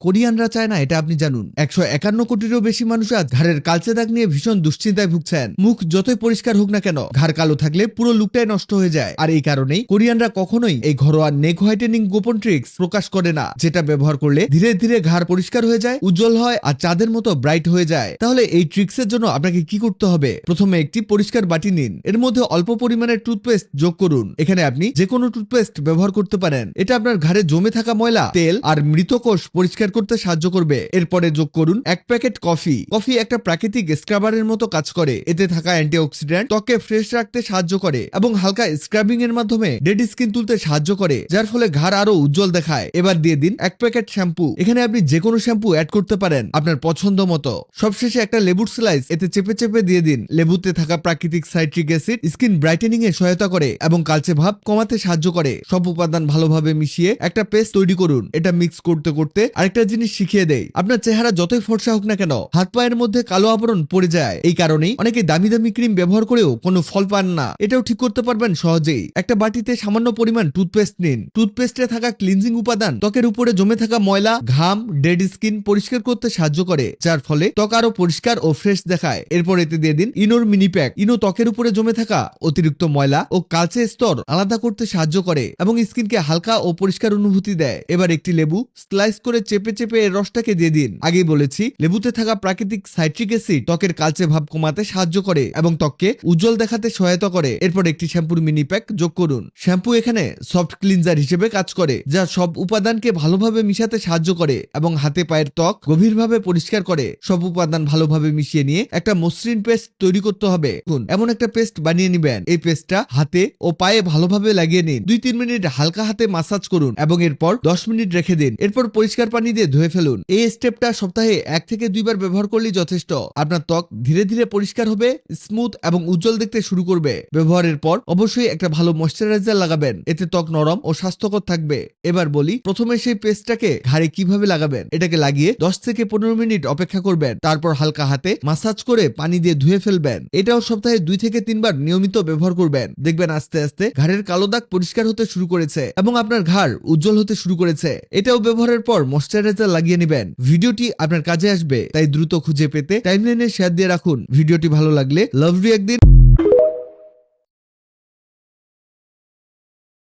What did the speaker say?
কোরিয়ানরা চায় না এটা আপনি জানুন। 151 কোটিরও বেশি মানুষ আজ ঘাড়ের কালচে দাগ নিয়ে ভীষণ দুশ্চিন্তায় ভুগছেন। মুখ যতই পরিষ্কার হোক না কেন, ঘাড় কালো থাকলে পুরো লুকটাই নষ্ট হয়ে যায়। আর এই কারণেই কোরিয়ানরা কখনোই এই ঘরোয়া নেক হোয়াইটেনিং গোপন ট্রিক্স প্রকাশ করে না, যেটা ব্যবহার করলে ধীরে ধীরে ঘাড় পরিষ্কার হয়ে যায়, উজ্জ্বল হয় আর চাঁদের মতো ব্রাইট হয়ে যায়। তাহলে এই ট্রিক্সের জন্য আপনাকে কি করতে হবে? প্রথমে একটি পরিষ্কার বাটি নিন, এর মধ্যে অল্প পরিমাণের টুথপেস্ট যোগ করুন। এখানে আপনি যে কোনো টুথপেস্ট ব্যবহার করতে পারেন। এটা আপনার ঘাড়ে জমে থাকা ময়লা, তেল আর মৃত কোষ পরিষ্কার করতে সাহায্য করবে। এরপরে যোগ করুন 1 প্যাকেট কফি। কফি একটা প্রাকৃতিক স্ক্রাবারের মতো কাজ করে। এতে থাকা অ্যান্টিঅক্সিডেন্ট ত্বককে ফ্রেশ রাখতে সাহায্য করে এবং হালকা স্ক্রাবিং এর মাধ্যমে ডেড স্কিন তুলতে সাহায্য করে, যার ফলে ঘাড় আরো উজ্জ্বল দেখায়। এবার দিয়ে দিন 1 প্যাকেট শ্যাম্পু। এখানে আপনি যে কোনো শ্যাম্পু অ্যাড করতে পারেন আপনার পছন্দ মতো। সবশেষে একটা লেবুর স্লাইস এতে চেপে চেপে দিয়ে দিন। লেবুতে থাকা প্রাকৃতিক সাইট্রিক অ্যাসিড স্কিন ব্রাইটেনিং এ সহায়তা করে এবং কালচে ভাব কমাতে সাহায্য করে। সব উপাদান ভালোভাবে মিশিয়ে একটা পেস্ট তৈরি করুন। এটা মিক্স করতে করতে আরেকটা জিনিস শিখিয়ে দেই, আপনার চেহারা যতই ফর্সা হোক না কেন, হাত পায়ের মধ্যে কালো আবরণ পড়ে যায়। এই কারণেই অনেকে দামি দামি ক্রিম ব্যবহার করেও কোনো ফল পান না। এটাও ঠিক করতে পারবেন সহজেই। একটা বাটিতে সামান্য পরিমাণ টুথপেস্ট নিন। টুথপেস্টে থাকা ক্লিনজিং উপাদান ত্বকের উপরে জমে থাকা ময়লা, ঘাম, ডেড স্কিন পরিষ্কার করতে সাহায্য করে, যার ফলে ত্বক আরো পরিষ্কার ও ফ্রেশ দেখায়। এরপর এতে দিয়ে দিন ইনোর মিনি প্যাক। ইনো ত্বকের উপরে জমে থাকা অতিরিক্ত ময়লা ও কালচে স্তর আলাদা করতে সাহায্য করে এবং স্কিনকে হালকা ও পরিষ্কার অনুভূতি দেয়। এবার একটি লেবু স্লাইস করে চেপে চেপে এর রসটাকে দিয়ে দিন। আগেই বলেছি, লেবুতে থাকা প্রাকৃতিক সাইট্রিক অ্যাসিড ত্বকের কালচে ভাব কমাতে সাহায্য করে এবং ত্বককে উজ্জ্বল দেখাতে সহায়তা করে। এরপর একটি শ্যাম্পুর মিনি প্যাক যোগ করুন। শ্যাম্পু এখানে সফট ক্লিনজার হিসেবে কাজ করে, যা সব উপাদানকে ভালোভাবে মিশাতে সাহায্য করে এবং হাতে পায়ের ত্বক গভীরভাবে পরিষ্কার করে। সব উপাদান ভালোভাবে মিশিয়ে নিয়ে একটা মসৃণ পেস্ট তৈরি করতে হবে। এমন একটা পেস্ট বানিয়ে নিবেন। এই পেস্টটা হাতে ও পায়ে ভালোভাবে লাগিয়ে নিন। 2-3 মিনিট হালকা হাতে মাসাজ করুন এবং এরপর 10 মিনিট রেখে দিন। এরপর পরিষ্কার পানি দিয়ে ধুয়ে ফেলুন। এই স্টেপটা সপ্তাহে 1 থেকে 2 বার ব্যবহার করলেই যথেষ্ট। আপনার ত্বক ধীরে ধীরে পরিষ্কার হবে, স্মুথ এবং উজ্জ্বল দেখতে শুরু করবে। ব্যবহারের পর অবশ্যই একটা ভালো ময়শ্চারাইজার লাগাবেন, এতে ত্বক নরম ও স্বাস্থ্যকর থাকবে। এবার বলি, প্রথমে সেই পেস্টটাকে ঘাড়ে কিভাবে লাগাবেন। এটাকে লাগিয়ে 10 থেকে 15 মিনিট অপেক্ষা করবেন। তারপর হালকা হাতে মাসাজ করে পানি দিয়ে ধুয়ে ফেলবেন। এটাও সপ্তাহে 2 থেকে 3 বার নিয়মিত ব্যবহার করবেন। দেখবেন আস্তে আস্তে ঘাড়ের কালো দাগ পরিষ্কার হতে শুরু করেছে এবং আপনার ঘাড় উজ্জ্বল হতে শুরু করেছে। এটাও ব্যবহারের পর ময়শ্চারাইজার লাগিয়ে নেবেন। ভিডিওটি আপনার কাজে আসবে, তাই দ্রুত খুঁজে পেতে টাইমলাইনে শেয়ার দিয়ে রাখুন। ভিডিওটি ভালো লাগলে লাভ রিঅ্যাক্ট দিন।